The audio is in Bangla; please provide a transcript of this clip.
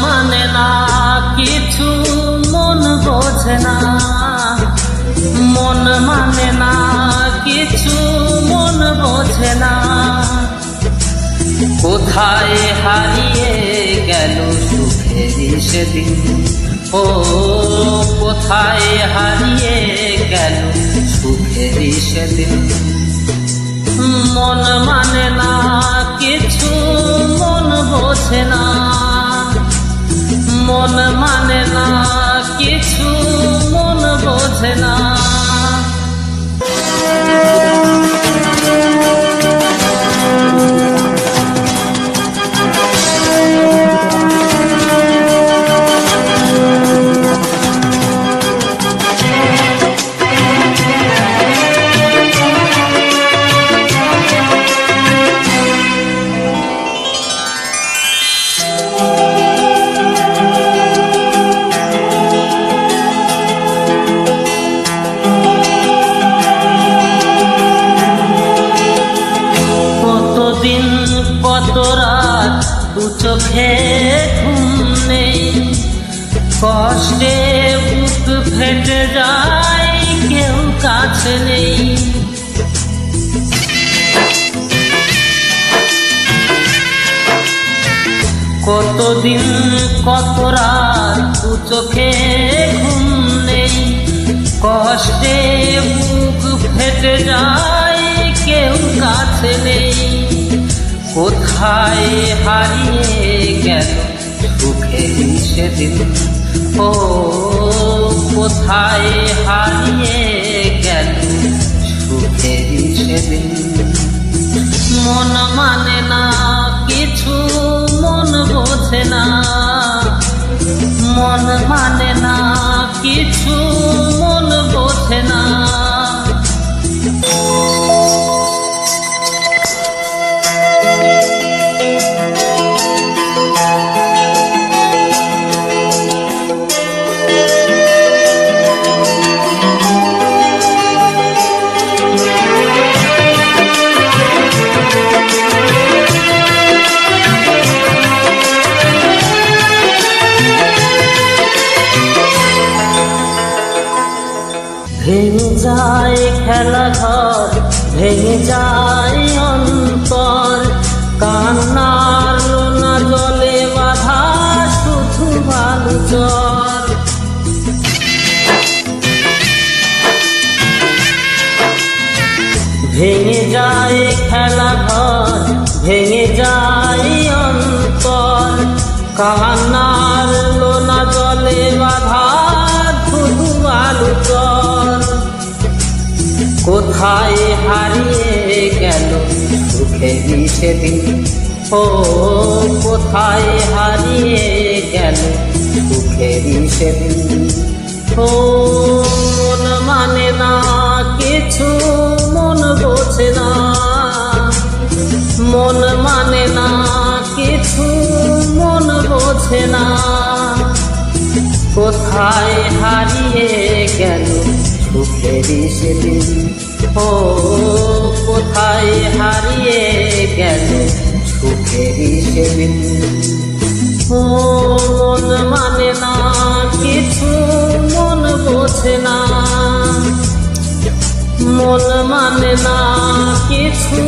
মানে না কিছু, মন বোঝে না। মন মানে না কিছু, মন বোঝে না। কোথায় হারিয়ে গেল সুখেরই সেদিন, ও কোথায় হারিয়ে গেল সুখেরই সেদিন। মন মানে না কিছু, মন বোঝে না। মন মানে না কিছু, মন বোঝে না। কত রাত দু চোখে ঘুম নেই, কষ্টে বুক ফেটে যায়, কেউ কাছে নেই। কতদিন কত রাত দু চোখে ঘুম নেই, কষ্টে বুক ফেটে যায়, কেউ কাছে নেই। কোথায় হারিয়ে গেল সুখেরই সেদিন, ও কোথায় হারিয়ে গেল সুখেরই সেদিন। মন মানে না কিছু, মন বোঝে না। মন মানে না কিছু, মন বোঝে না। ভেঙে যায় খেলা ঘর, ভেঙে যায় অন্তর, কান্নার লোনা জলে বাঁধা শুধু বালু চর। ভেঙে যায় খেলা ঘর, ভেঙে যায় অন্তর, কান্নার লোনা জলে বাঁধা শুধু বালু চর। কোথায় হারিয়ে গেল সুখেরই সেদিন, ও কোথায় হারিয়ে গেল সুখেরই সেদিন। ও মন মানে না কিছু, মন বোঝে না। মন মানে না কিছু, মন বোঝে না। কোথায় হারিয়ে গেল সুখেরই সেদিন, ও কোথায় হারিয়ে গেল সুখেরই সেদিন। ও মন মানে না কিছু, মন বোঝে না। মন মানে না কিছু,